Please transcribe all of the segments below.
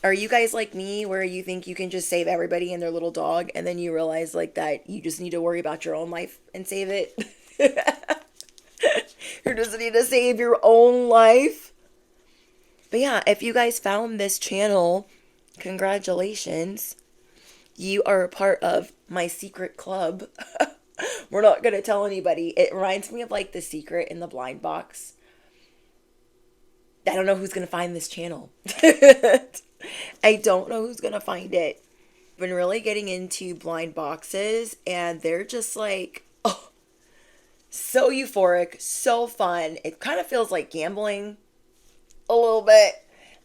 Are you guys like me where you think you can just save everybody and their little dog and then you realize like that you just need to worry about your own life and save it? You just need to save your own life. But yeah, if you guys found this channel, congratulations. You are a part of my secret club. We're not going to tell anybody. It reminds me of like The Secret in the Blind Box. I don't know who's going to find this channel. I don't know who's going to find it. Been really getting into blind boxes and they're just like, oh, so euphoric, so fun. It kind of feels like gambling a little bit.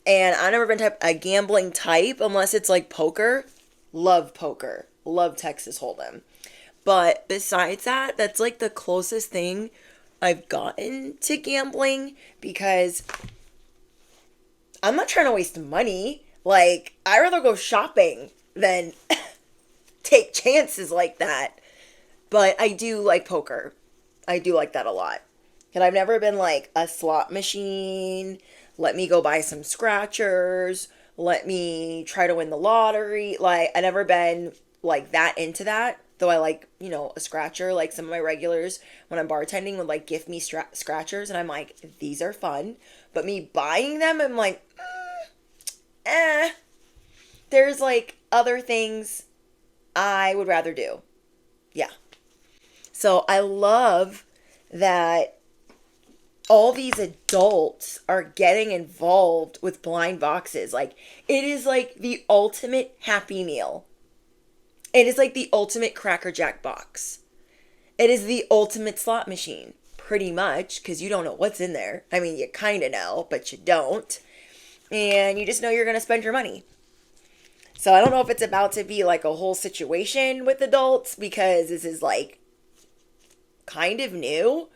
And I've never been a gambling type unless it's like poker. Love poker. Love Texas Hold'em. But besides that, that's like the closest thing I've gotten to gambling because I'm not trying to waste money. Like, I'd rather go shopping than take chances like that. But I do like poker. I do like that a lot. And I've never been like a slot machine. Let me go buy some scratchers. Let me try to win the lottery. Like, I never been like that into that. Though I like, you know, a scratcher. Like some of my regulars when I'm bartending would like gift me scratchers. And I'm like, these are fun. But me buying them, I'm like, there's like other things I would rather do. Yeah. So I love that all these adults are getting involved with blind boxes. Like, it is like the ultimate Happy Meal. It is like the ultimate Cracker Jack box. It is the ultimate slot machine, pretty much, because you don't know what's in there. I mean, you kind of know, but you don't. And you just know you're going to spend your money. So I don't know if it's about to be like a whole situation with adults, because this is like kind of new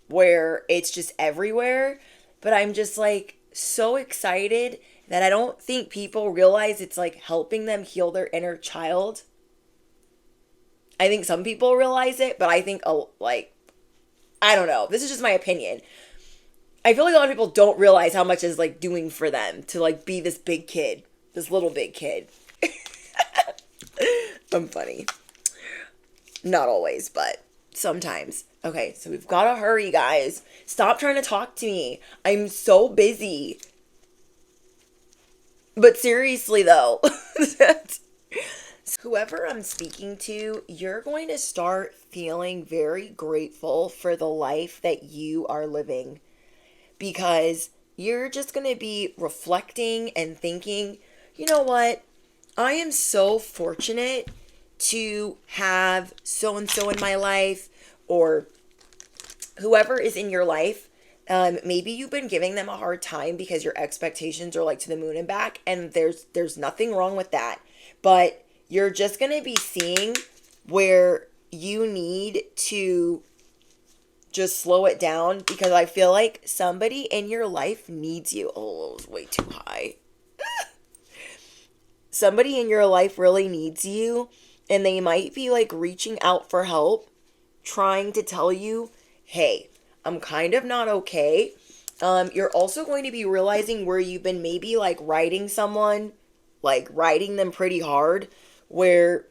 where it's just everywhere. But I'm just like so excited that I don't think people realize it's like helping them heal their inner child. I think some people realize it, but I think like, I don't know. This is just my opinion. I feel like a lot of people don't realize how much it's like doing for them to like be this big kid, this little big kid. I'm funny. Not always, but sometimes. Okay, so we've got to hurry, guys. Stop trying to talk to me. I'm so busy. But seriously, though, whoever I'm speaking to, you're going to start feeling very grateful for the life that you are living. Because you're just going to be reflecting and thinking, you know what? I am so fortunate to have so-and-so in my life, or whoever is in your life. Maybe you've been giving them a hard time because your expectations are like to the moon and back, and there's nothing wrong with that. But you're just going to be seeing where you need to just slow it down, because I feel like somebody in your life needs you. Oh, it was way too high. Somebody in your life really needs you, and they might be like reaching out for help, trying to tell you, hey, I'm kind of not okay. You're also going to be realizing where you've been maybe like riding someone, like riding them pretty hard, where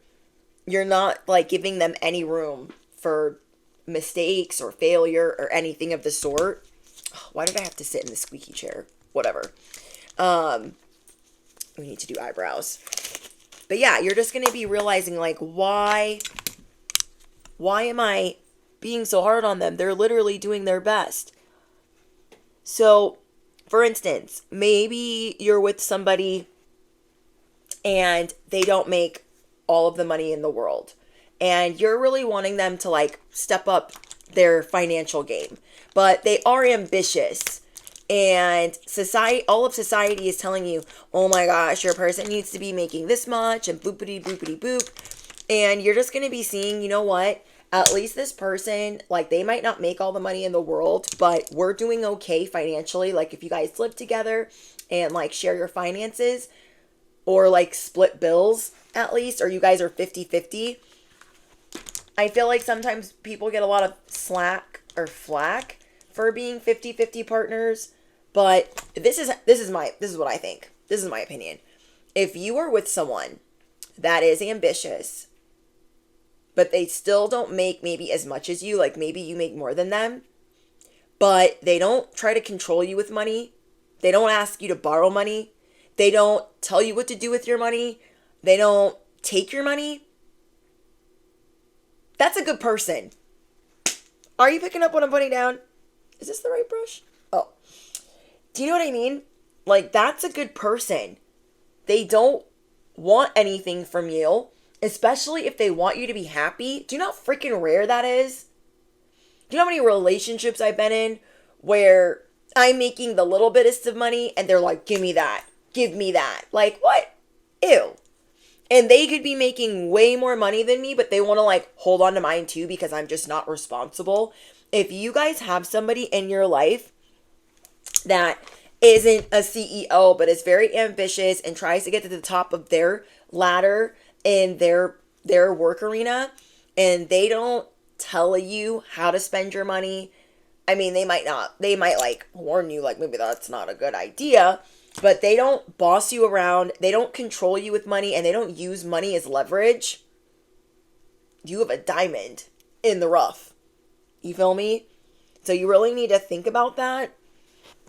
you're not like giving them any room for mistakes or failure or anything of the sort. Why did I have to sit in the squeaky chair? Whatever. We need to do eyebrows. But yeah, you're just going to be realizing like, why am I being so hard on them? They're literally doing their best. So, for instance, maybe you're with somebody and they don't make all of the money in the world, and you're really wanting them to like step up their financial game, but they are ambitious, and all of society is telling you, oh my gosh, your person needs to be making this much, and boopity boopity boop. And you're just going to be seeing, you know what, at least this person, like, they might not make all the money in the world, but we're doing okay financially. Like, if you guys live together and like share your finances, or like split bills at least, or you guys are 50-50. I feel like sometimes people get a lot of slack or flack for being 50-50 partners, but this is what I think. This is my opinion. If you are with someone that is ambitious, but they still don't make maybe as much as you, like maybe you make more than them, but they don't try to control you with money, they don't ask you to borrow money, they don't tell you what to do with your money, they don't take your money, that's a good person. Are you picking up what I'm putting down? Is this the right brush? Oh. Do you know what I mean? Like, that's a good person. They don't want anything from you, especially if they want you to be happy. Do you know how freaking rare that is? Do you know how many relationships I've been in where I'm making the little bitest of money and they're like, give me that. Give me that. Like, what? Ew. And they could be making way more money than me, but they want to like hold on to mine too because I'm just not responsible. If you guys have somebody in your life that isn't a CEO, but is very ambitious and tries to get to the top of their ladder in their work arena, and they don't tell you how to spend your money, I mean, they might like warn you like maybe that's not a good idea, but they don't boss you around, they don't control you with money, and they don't use money as leverage. You have a diamond in the rough. You feel me? So you really need to think about that.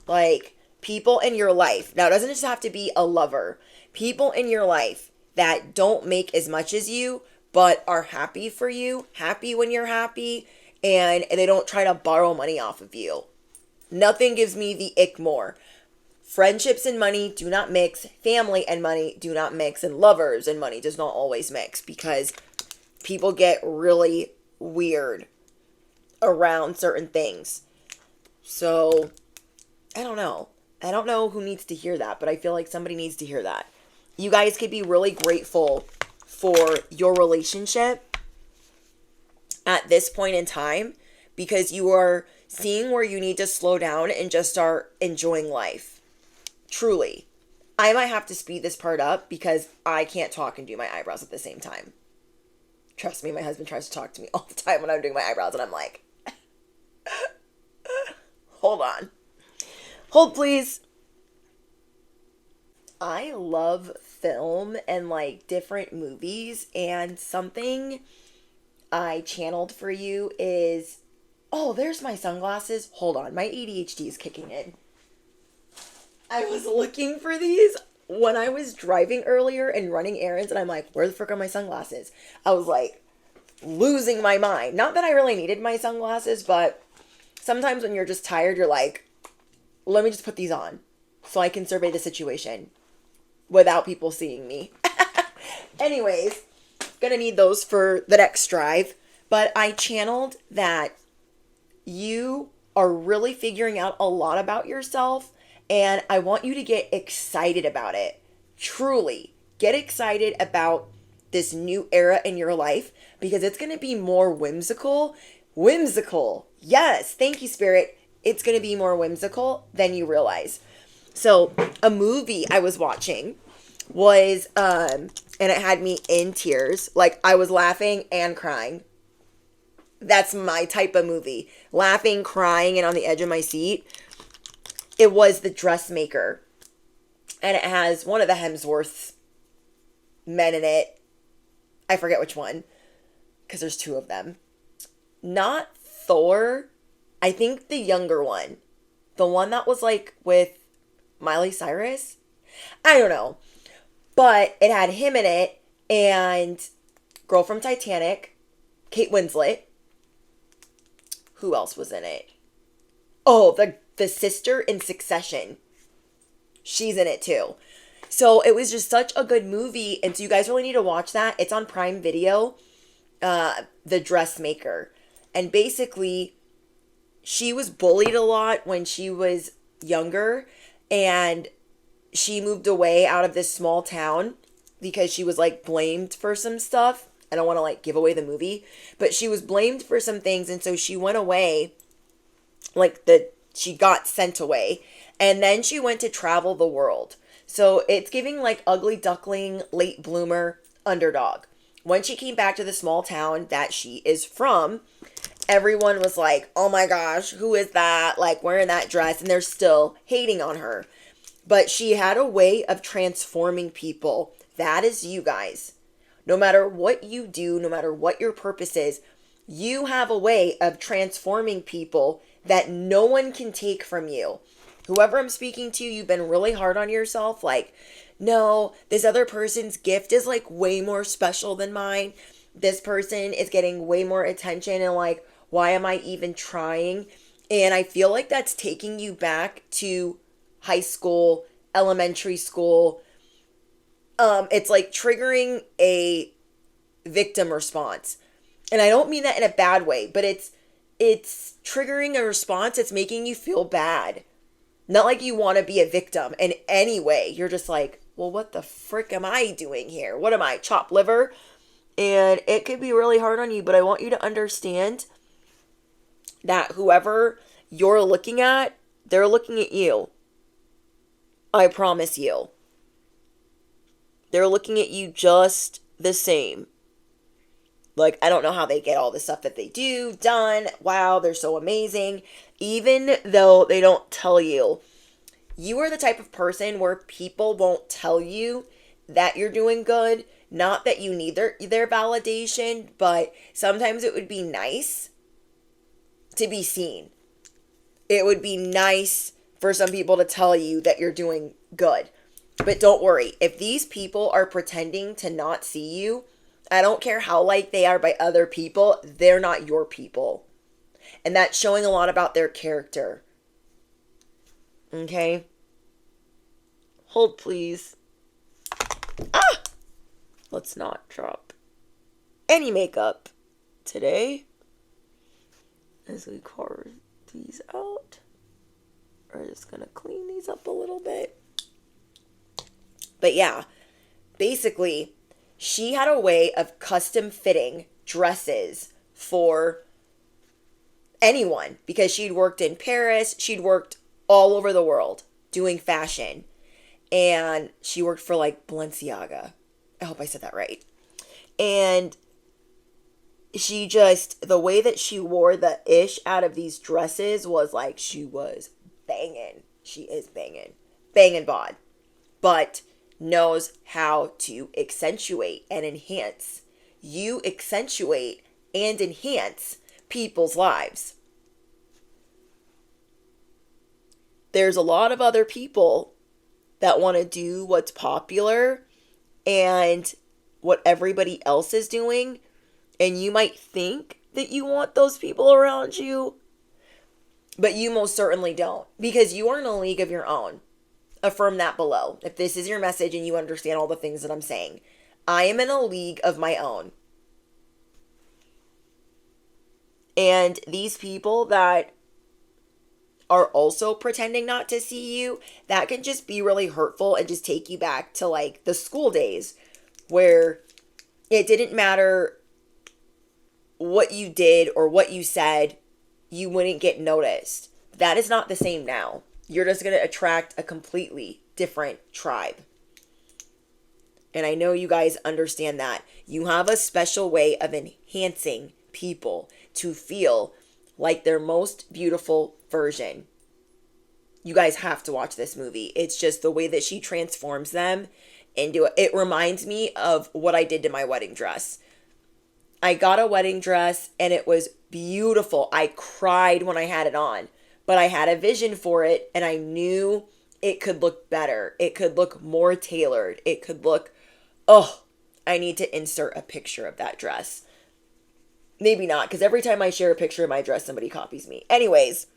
Like, people in your life, now it doesn't just have to be a lover, people in your life that don't make as much as you, but are happy for you, happy when you're happy, and they don't try to borrow money off of you. Nothing gives me the ick more. Friendships and money do not mix. Family and money do not mix. And lovers and money does not always mix because people get really weird around certain things. So, I don't know. I don't know who needs to hear that, but I feel like somebody needs to hear that. You guys could be really grateful for your relationship at this point in time because you are seeing where you need to slow down and just start enjoying life. Truly. I might have to speed this part up because I can't talk and do my eyebrows at the same time. Trust me, my husband tries to talk to me all the time when I'm doing my eyebrows and I'm like, hold on. Hold, please. I love film and like different movies, and something I channeled for you is, oh, there's my sunglasses. Hold on, my ADHD is kicking in. I was looking for these when I was driving earlier and running errands, and I'm like, where the frick are my sunglasses? I was like losing my mind. Not that I really needed my sunglasses, but sometimes when you're just tired, you're like, let me just put these on so I can survey the situation without people seeing me. Anyways, gonna need those for the next drive. But I channeled that you are really figuring out a lot about yourself, and I want you to get excited about it. Truly, get excited about this new era in your life because it's gonna be more whimsical. Whimsical. Yes, thank you, Spirit. It's gonna be more whimsical than you realize. So, a movie I was watching was, and it had me in tears. Like, I was laughing and crying. That's my type of movie. Laughing, crying, and on the edge of my seat. It was The Dressmaker. And it has one of the Hemsworth men in it. I forget which one. Because there's two of them. Not Thor. I think the younger one. The one that was like with Miley Cyrus. I don't know. But it had him in it. And girl from Titanic. Kate Winslet. Who else was in it? Oh, the sister in Succession. She's in it too. So it was just such a good movie. And so you guys really need to watch that. It's on Prime Video. The Dressmaker. And basically, she was bullied a lot when she was younger. And she moved away out of this small town because she was like blamed for some stuff. I don't want to like give away the movie, but she was blamed for some things, and so she went away, she got sent away, and then she went to travel the world. So it's giving like ugly duckling, late bloomer, underdog. When she came back to the small town that she is from, everyone was like, oh my gosh, who is that? Like wearing that dress, and they're still hating on her. But she had a way of transforming people. That is you guys. No matter what you do, no matter what your purpose is, you have a way of transforming people that no one can take from you. Whoever I'm speaking to, you've been really hard on yourself. Like, no, this other person's gift is like way more special than mine. This person is getting way more attention, and like, why am I even trying? And I feel like that's taking you back to high school, elementary school. It's like triggering a victim response. And I don't mean that in a bad way, but it's triggering a response that's making you feel bad. Not like you want to be a victim in any way. You're just like, well, what the frick am I doing here? What am I, chopped liver? And it could be really hard on you, but I want you to understand that whoever you're looking at, they're looking at you. I promise you. They're looking at you just the same. Like, I don't know how they get all the stuff that they do done. Wow, they're so amazing. Even though they don't tell you, you are the type of person where people won't tell you that you're doing good. Not that you need their validation, but sometimes it would be nice to be seen. It would be nice for some people to tell you that you're doing good. But don't worry, if these people are pretending to not see you, I don't care how liked they are by other people, they're not your people. And that's showing a lot about their character. Okay? Hold, please. Ah! Let's not drop any makeup today as we carve these out. We're just going to clean these up a little bit. But yeah, basically, she had a way of custom fitting dresses for anyone because she'd worked in Paris. She'd worked all over the world doing fashion. And she worked for like Balenciaga. I hope I said that right. And she just, the way that she wore the ish out of these dresses was like she was banging. She is banging. Banging bod. But knows how to accentuate and enhance. You accentuate and enhance people's lives. There's a lot of other people that want to do what's popular and what everybody else is doing. And you might think that you want those people around you, but you most certainly don't, because you are in a league of your own. Affirm that below. If this is your message and you understand all the things that I'm saying, I am in a league of my own. And these people that are also pretending not to see you, that can just be really hurtful and just take you back to like the school days where it didn't matter what you did or what you said, you wouldn't get noticed. That is not the same now. You're just going to attract a completely different tribe. And I know you guys understand that. You have a special way of enhancing people to feel like their most beautiful version. You guys have to watch this movie. It's just the way that she transforms them into it. It reminds me of what I did to my wedding dress. I got a wedding dress and it was beautiful. I cried when I had it on. But I had a vision for it and I knew it could look better. It could look more tailored. It could look, I need to insert a picture of that dress. Maybe not, because every time I share a picture of my dress, somebody copies me. Anyways,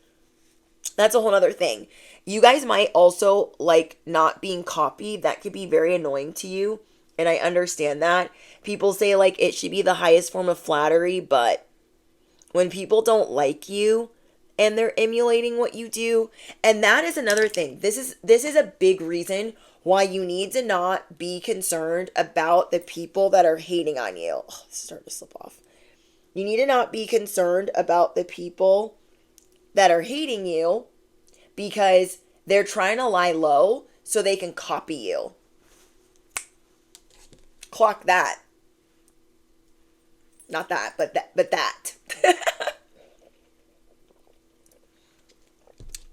that's a whole other thing. You guys might also like not being copied. That could be very annoying to you. And I understand that. People say like it should be the highest form of flattery, but when people don't like you, and they're emulating what you do. And that is another thing. This is a big reason why you need to not be concerned about the people that are hating on you. Oh, this is starting to slip off. You need to not be concerned about the people that are hating you because they're trying to lie low so they can copy you. Clock that. Not that, but that.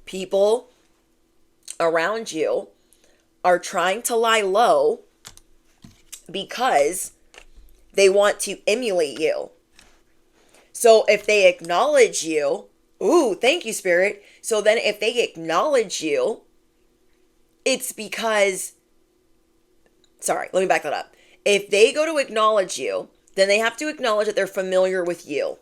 People around you are trying to lie low because they want to emulate you. So if they acknowledge you, ooh, thank you, Spirit. So then if they acknowledge you, it's because, sorry, let me back that up. If they go to acknowledge you, then they have to acknowledge that they're familiar with you.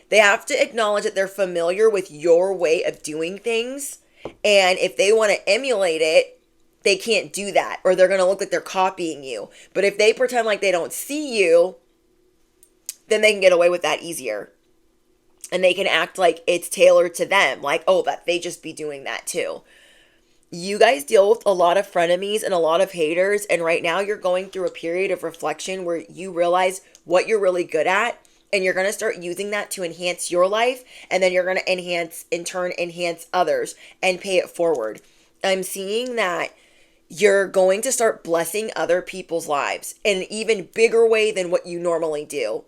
They have to acknowledge that they're familiar with your way of doing things. And if they want to emulate it, they can't do that, or they're going to look like they're copying you. But if they pretend like they don't see you, then they can get away with that easier. And they can act like it's tailored to them. Like, oh, that they just be doing that too. You guys deal with a lot of frenemies and a lot of haters. And right now you're going through a period of reflection where you realize what you're really good at. And you're going to start using that to enhance your life. And then you're going to enhance others and pay it forward. I'm seeing that you're going to start blessing other people's lives in an even bigger way than what you normally do.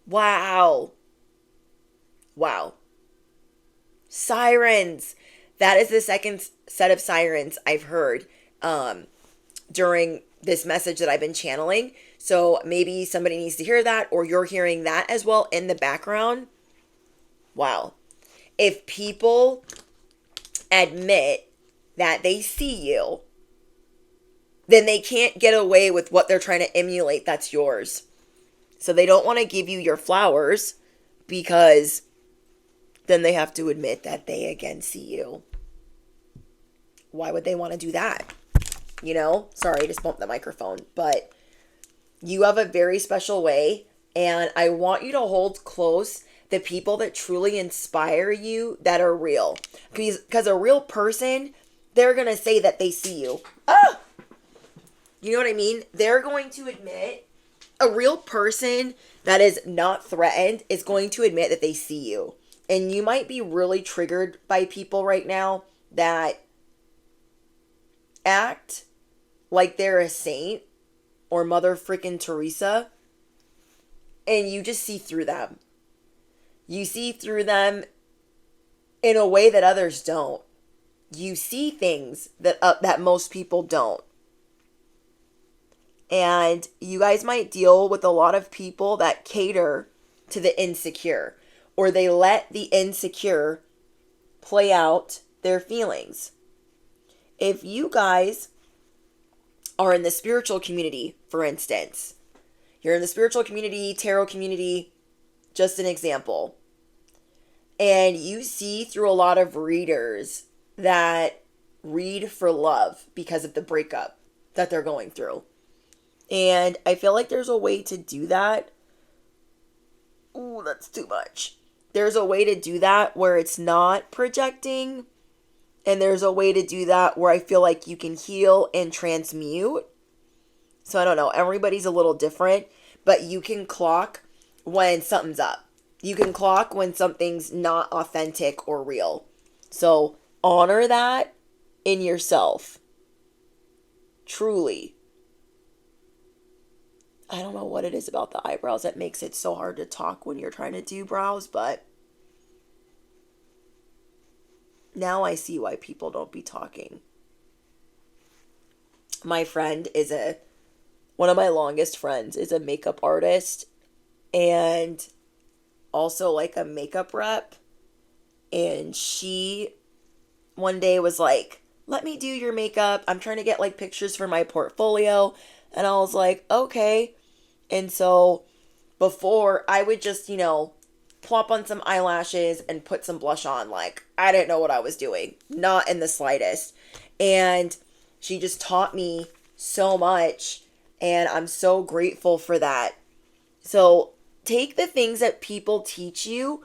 Wow. Wow. Sirens. That is the second set of sirens I've heard during this message that I've been channeling. So maybe somebody needs to hear that, or you're hearing that as well in the background. Wow. If people admit that they see you, then they can't get away with what they're trying to emulate that's yours. So they don't want to give you your flowers because then they have to admit that they again see you. Why would they want to do that? You know? Sorry, I just bumped the microphone. But you have a very special way, and I want you to hold close the people that truly inspire you that are real. Because a real person, they're going to say that they see you. Ah! You know what I mean? They're going to admit, a real person that is not threatened is going to admit that they see you. And you might be really triggered by people right now that act like they're a saint or Mother freaking Teresa, and you just see through them. You see through them in a way that others don't. You see things that most people don't. And you guys might deal with a lot of people that cater to the insecure, or they let the insecure play out their feelings. If you guys are in the spiritual community, for instance, you're in the spiritual community, tarot community, just an example, and you see through a lot of readers that read for love because of the breakup that they're going through. And I feel like there's a way to do that. Ooh, that's too much. There's a way to do that where it's not projecting. And there's a way to do that where I feel like you can heal and transmute. So I don't know. Everybody's a little different. But you can clock when something's up. You can clock when something's not authentic or real. So honor that in yourself. Truly. I don't know what it is about the eyebrows that makes it so hard to talk when you're trying to do brows, but now I see why people don't be talking. My friend is one of my longest friends is a makeup artist and also like a makeup rep. And she one day was like, let me do your makeup. I'm trying to get like pictures for my portfolio. And I was like, okay. And so before I would just, plop on some eyelashes and put some blush on. Like, I didn't know what I was doing. Not in the slightest. And she just taught me so much. And I'm so grateful for that. So take the things that people teach you.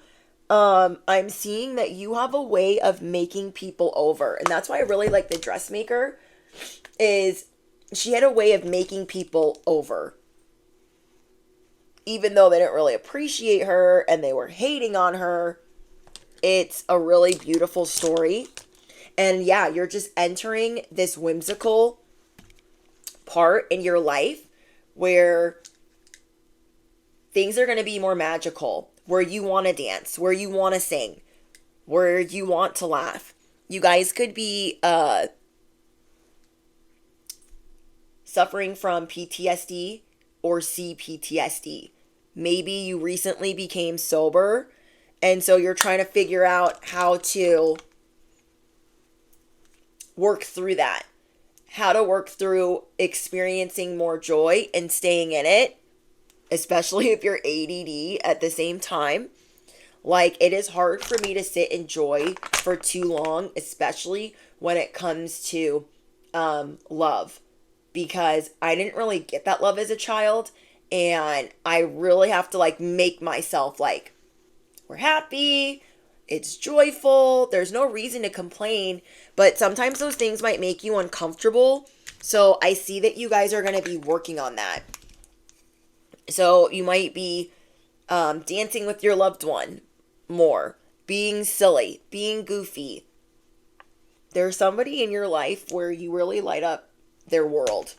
I'm seeing that you have a way of making people over. And that's why I really like the dressmaker is she had a way of making people over. Even though they didn't really appreciate her and they were hating on her, it's a really beautiful story. And yeah, you're just entering this whimsical part in your life where things are going to be more magical, where you want to dance, where you want to sing, where you want to laugh. You guys could be suffering from PTSD or CPTSD. Maybe you recently became sober, and so you're trying to figure out how to work through that. How to work through experiencing more joy and staying in it, especially if you're ADD at the same time. Like, it is hard for me to sit in joy for too long, especially when it comes to love, because I didn't really get that love as a child, and I really have to like make myself like, we're happy, it's joyful, there's no reason to complain, but sometimes those things might make you uncomfortable. So I see that you guys are going to be working on that. So you might be dancing with your loved one more, being silly, being goofy. There's somebody in your life where you really light up their world.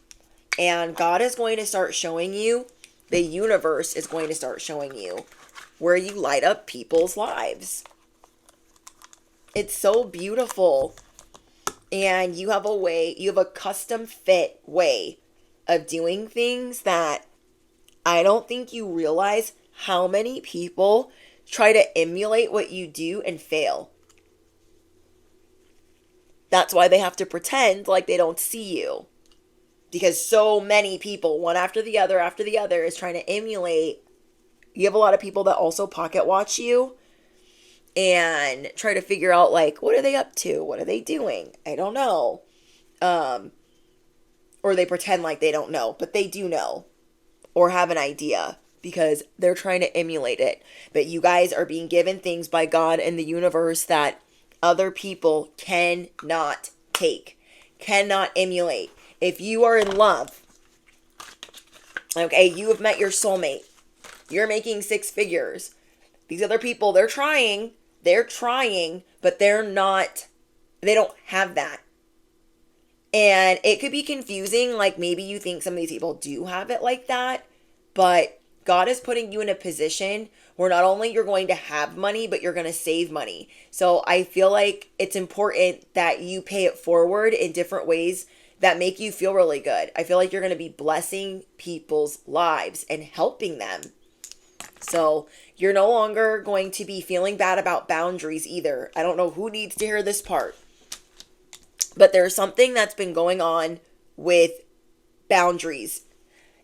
And God is going to start showing you, the universe is going to start showing you where you light up people's lives. It's so beautiful. And you have a custom fit way of doing things that I don't think you realize how many people try to emulate what you do and fail. That's why they have to pretend like they don't see you. Because so many people, one after the other, is trying to emulate. You have a lot of people that also pocket watch you and try to figure out, like, what are they up to? What are they doing? I don't know. Or they pretend like they don't know, but they do know or have an idea because they're trying to emulate it. But you guys are being given things by God and the universe that other people cannot take, cannot emulate. If you are in love, okay, you have met your soulmate. You're making 6 figures. These other people, they're trying, but they don't have that. And it could be confusing, like maybe you think some of these people do have it like that, but God is putting you in a position where not only you're going to have money, but you're going to save money. So I feel like it's important that you pay it forward in different ways that make you feel really good. I feel like you're going to be blessing people's lives and helping them. So you're no longer going to be feeling bad about boundaries either. I don't know who needs to hear this part, but there's something that's been going on with boundaries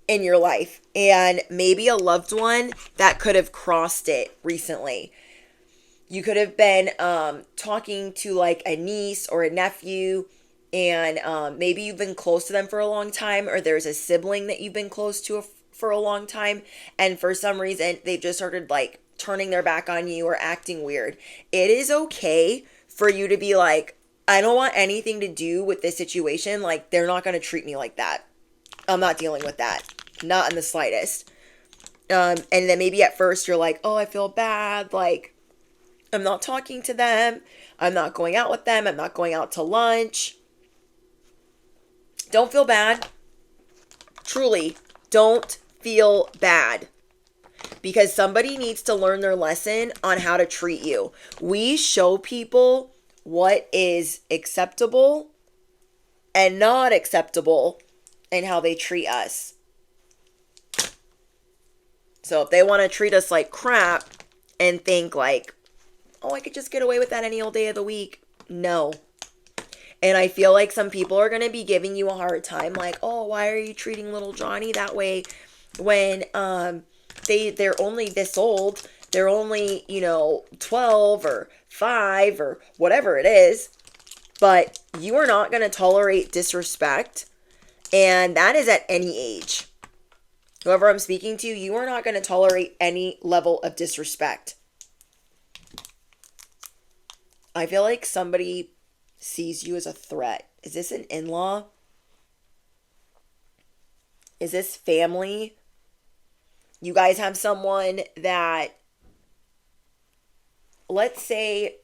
in your life, and maybe a loved one that could have crossed it recently. You could have been talking to like a niece or a nephew, and maybe you've been close to them for a long time, or there's a sibling that you've been close to for a long time, and for some reason they've just started like turning their back on you or acting weird. It is okay for you to be like, I don't want anything to do with this situation. Like, they're not going to treat me like that. I'm not dealing with that. Not in the slightest. And then maybe at first you're like, oh, I feel bad. Like, I'm not talking to them. I'm not going out with them. I'm not going out to lunch. Don't feel bad. Truly, don't feel bad. Because somebody needs to learn their lesson on how to treat you. We show people what is acceptable and not acceptable and how they treat us. So if they want to treat us like crap and think like, oh, I could just get away with that any old day of the week. No. And I feel like some people are going to be giving you a hard time. Like, oh, why are you treating little Johnny that way when they're only this old? They're only, 12 or 5 or whatever it is. But you are not going to tolerate disrespect. And that is at any age. Whoever I'm speaking to, you are not going to tolerate any level of disrespect. I feel like somebody sees you as a threat. Is this an in-law? Is this family? You guys have someone that, let's say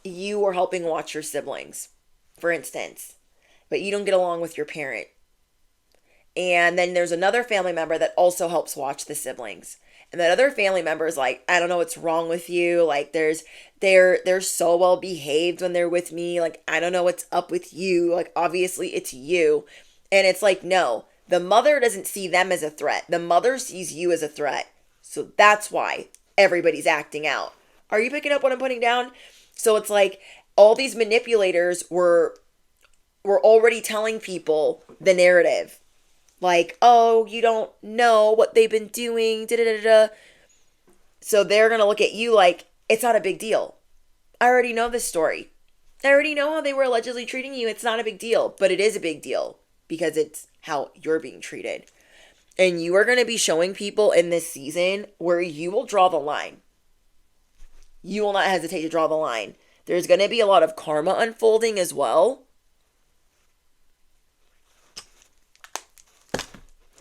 you are helping watch your siblings, for instance, but you don't get along with your parent. And then there's another family member that also helps watch the siblings. And that other family member is like, I don't know what's wrong with you. Like, they're so well behaved when they're with me. Like, I don't know what's up with you. Like, obviously it's you. And it's like, no, the mother doesn't see them as a threat. The mother sees you as a threat. So that's why everybody's acting out. Are you picking up what I'm putting down? So it's like all these manipulators were already telling people the narrative. Like, oh, you don't know what they've been doing. Da, da, da, da. So they're going to look at you like, it's not a big deal. I already know this story. I already know how they were allegedly treating you. It's not a big deal. But it is a big deal because it's how you're being treated. And you are going to be showing people in this season where you will draw the line. You will not hesitate to draw the line. There's going to be a lot of karma unfolding as well.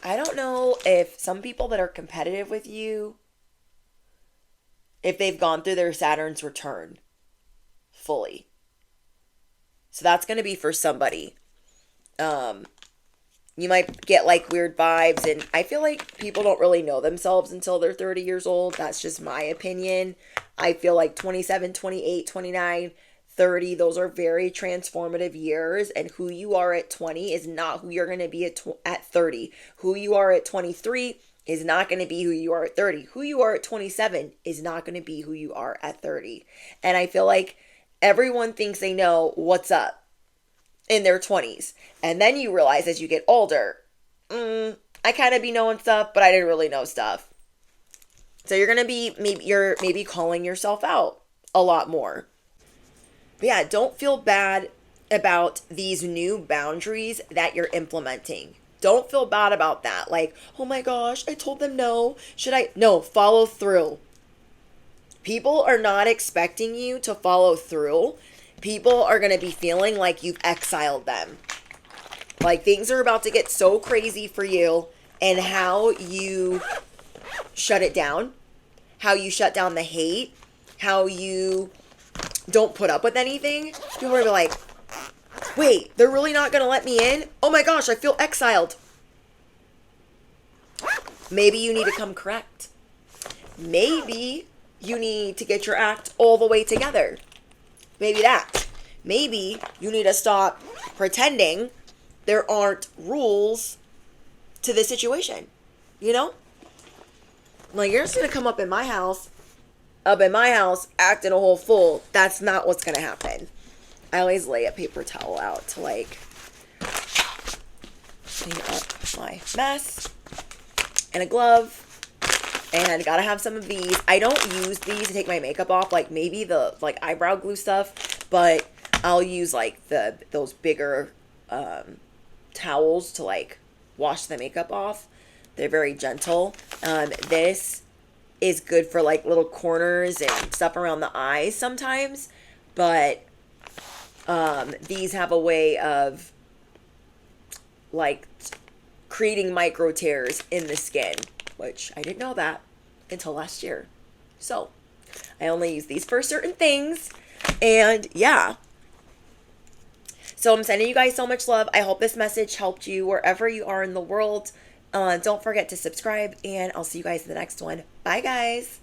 I don't know if some people that are competitive with you, if they've gone through their Saturn's return fully. So that's going to be for somebody. You might get like weird vibes, and I feel like people don't really know themselves until they're 30 years old. That's just my opinion. I feel like 27, 28, 29, 30, those are very transformative years, and who you are at 20 is not who you're going to be at 30. Who you are at 23 is not going to be who you are at 30. Who you are at 27 is not going to be who you are at 30. And I feel like everyone thinks they know what's up in their 20s. And then you realize as you get older, I kind of be knowing stuff, but I didn't really know stuff. So you're going to be, maybe calling yourself out a lot more. But yeah, don't feel bad about these new boundaries that you're implementing. Don't feel bad about that. Like, oh my gosh, I told them no. Should I? No, follow through. People are not expecting you to follow through. People are going to be feeling like you've exiled them. Like things are about to get so crazy for you, and how you shut it down, how you shut down the hate, how you don't put up with anything. People are going to be like, wait, they're really not going to let me in? Oh my gosh, I feel exiled. Maybe you need to come correct. Maybe you need to get your act all the way together. Maybe that. Maybe you need to stop pretending there aren't rules to this situation. You know? Like, you're just going to come up in my house, acting a whole fool. That's not what's going to happen. I always lay a paper towel out to, like, clean up my mess. And a glove. And gotta have some of these. I don't use these to take my makeup off. Like, maybe the, like, eyebrow glue stuff. But I'll use, like, those bigger towels to, like, wash the makeup off. They're very gentle. This is good for, like, little corners and stuff around the eyes sometimes. But these have a way of, like, creating micro tears in the skin, which I didn't know that until last year. So I only use these for certain things. And yeah. So I'm sending you guys so much love. I hope this message helped you wherever you are in the world. Don't forget to subscribe, and I'll see you guys in the next one. Bye, guys.